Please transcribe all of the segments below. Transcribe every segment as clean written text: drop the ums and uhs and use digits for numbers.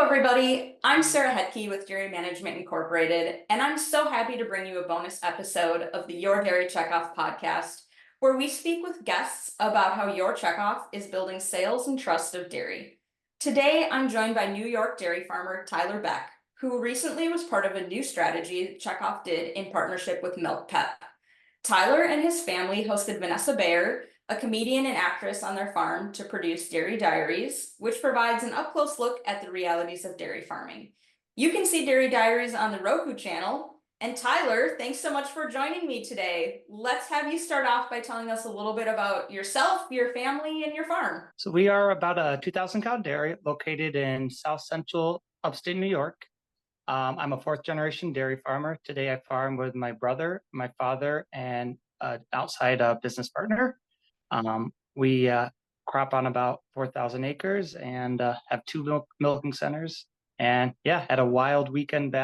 everybody. I'm Sarah Hetke with Dairy Management Incorporated, and I'm so happy to bring you a bonus episode of the Your Dairy Checkoff podcast, where we speak with guests about how your checkoff is building sales and trust of dairy. Today, I'm joined by New York dairy farmer Tyler Beck, who recently was part of a new strategy Checkoff did in partnership with Milk Pep. Tyler and his family hosted Vanessa Bayer, a comedian and actress, on their farm to produce Dairy Diaries, which provides an up-close look at the realities of dairy farming. You can see Dairy Diaries on the Roku channel. And Tyler, thanks so much for joining me today. Let's have you start off by telling us a little bit about yourself, your family, and your farm. So we are about a 2,000 cow dairy located in South Central upstate New York. I'm a fourth generation dairy farmer. Today I farm with my brother, my father, and an outside business partner. We crop on about 4,000 acres and have two milking centers. And yeah, had a wild weekend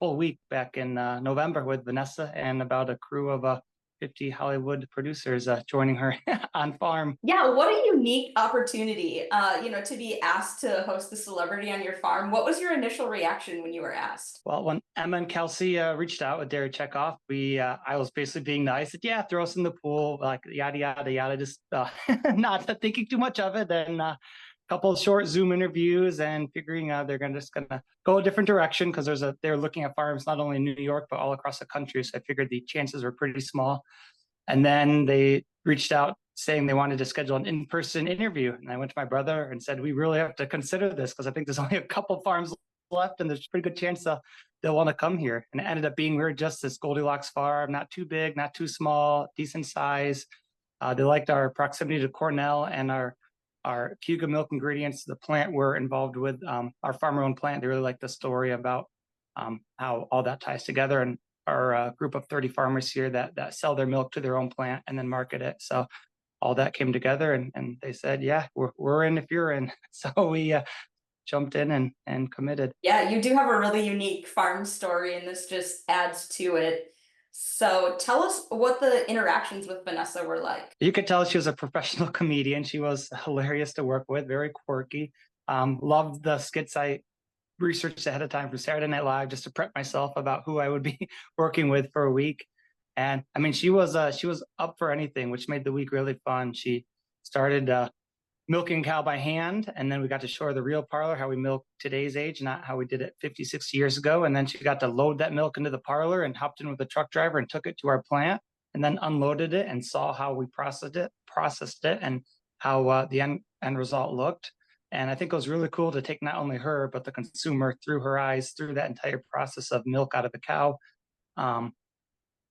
full week back in November with Vanessa and about a crew of 50 Hollywood producers joining her on farm. Yeah, what a unique opportunity, to be asked to host a celebrity on your farm. What was your initial reaction when you were asked? Well, when Emma and Kelsey reached out with Dairy Checkoff, I was basically being nice. Said, yeah, throw us in the pool, like yada, yada, yada, just not thinking too much of it. And a couple of short Zoom interviews and figuring they're just going to go a different direction because they're looking at farms not only in New York, but all across the country. So I figured the chances were pretty small. And then they reached out saying they wanted to schedule an in-person interview. And I went to my brother and said, we really have to consider this because I think there's only a couple farms left and there's a pretty good chance they'll want to come here. And it ended up being we're just this Goldilocks farm, not too big, not too small, decent size. They liked our proximity to Cornell and our Cuga milk ingredients. The plant we're involved with, our farmer-owned plant. They really liked the story about how all that ties together. And our group of 30 farmers here that sell their milk to their own plant and then market it. So all that came together and they said, yeah, we're in if you're in. So we jumped in and committed. Yeah, you do have a really unique farm story, and this just adds to it. So tell us what the interactions with Vanessa were like. You could tell she was a professional comedian. She was hilarious to work with, very quirky. Loved the skits I researched ahead of time for Saturday Night Live just to prep myself about who I would be working with for a week. And I mean, she was up for anything, which made the week really fun. She started milking cow by hand, and then we got to show her the real parlor, how we milk today's age, not how we did it 50, 60 years ago. And then she got to load that milk into the parlor and hopped in with the truck driver and took it to our plant and then unloaded it and saw how we processed it and how the end result looked. And I think it was really cool to take not only her, but the consumer through her eyes, through that entire process of milk out of the cow,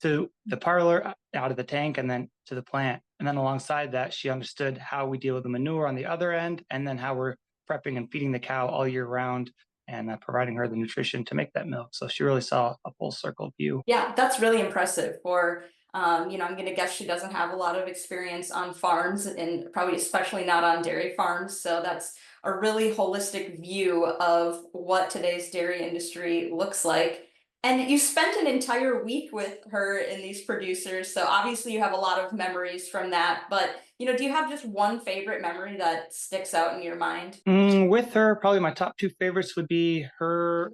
to the parlor, out of the tank, and then to the plant. And then alongside that, she understood how we deal with the manure on the other end, and then how we're prepping and feeding the cow all year round and providing her the nutrition to make that milk. So she really saw a full circle view. Yeah, that's really impressive for, I'm going to guess she doesn't have a lot of experience on farms and probably especially not on dairy farms. So that's a really holistic view of what today's dairy industry looks like. And you spent an entire week with her and these producers. So obviously you have a lot of memories from that. But, do you have just one favorite memory that sticks out in your mind? With her, probably my top two favorites would be her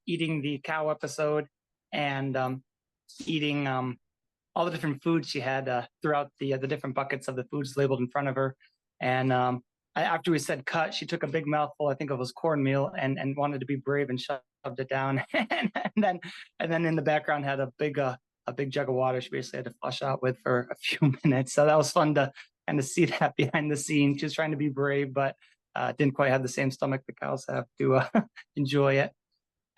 eating the cow episode and eating all the different foods she had throughout the different buckets of the foods labeled in front of her. And after we said cut, she took a big mouthful, I think it was cornmeal, and wanted to be brave and shoved it down. and then in the background had a big jug of water she basically had to flush out with for a few minutes. So that was fun to kind of see that behind the scenes. She was trying to be brave, but didn't quite have the same stomach the cows have to enjoy it.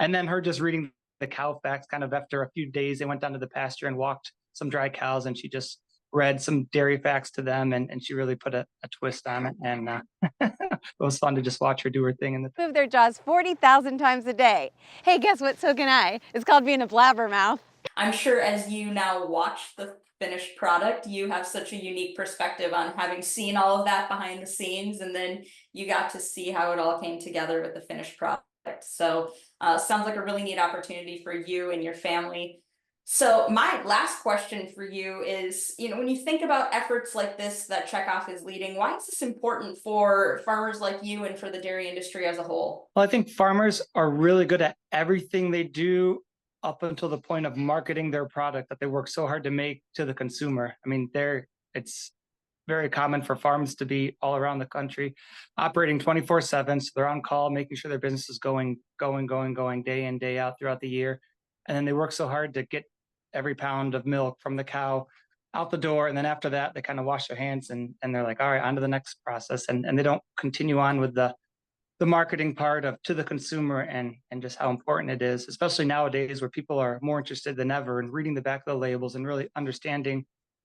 And then her just reading the cow facts kind of after a few days. They went down to the pasture and walked some dry cows, and she just read some dairy facts to them, and she really put a twist on it. And it was fun to just watch her do her thing. Move their jaws 40,000 times a day. Hey, guess what? So can I. It's called being a blabbermouth. I'm sure as you now watch the finished product, you have such a unique perspective on having seen all of that behind the scenes, and then you got to see how it all came together with the finished product. So sounds like a really neat opportunity for you and your family. So my last question for you is, when you think about efforts like this that Checkoff is leading, why is this important for farmers like you and for the dairy industry as a whole? Well, I think farmers are really good at everything they do up until the point of marketing their product that they work so hard to make to the consumer. I mean, it's very common for farms to be all around the country operating 24/7. So they're on call, making sure their business is going day in, day out throughout the year. And then they work so hard to get every pound of milk from the cow out the door. And then after that, they kind of wash their hands and they're like, all right, on to the next process. And they don't continue on with the marketing part of to the consumer and just how important it is, especially nowadays where people are more interested than ever in reading the back of the labels and really understanding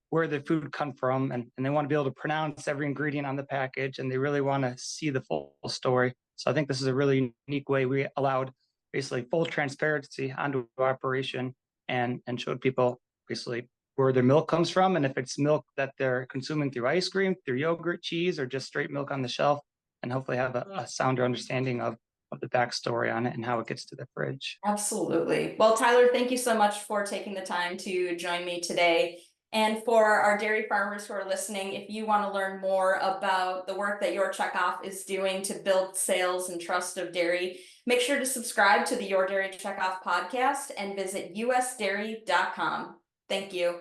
where the food come from, and they want to be able to pronounce every ingredient on the package, and they really want to see the full story. So I think this is a really unique way we allowed basically full transparency onto our operation and showed people basically where their milk comes from, and if it's milk that they're consuming through ice cream, through yogurt, cheese, or just straight milk on the shelf, and hopefully have a sounder understanding of the backstory on it and how it gets to the fridge. Absolutely. Well, Tyler, thank you so much for taking the time to join me today. And for our dairy farmers who are listening, if you want to learn more about the work that Your Checkoff is doing to build sales and trust of dairy, make sure to subscribe to the Your Dairy Checkoff podcast and visit usdairy.com. Thank you.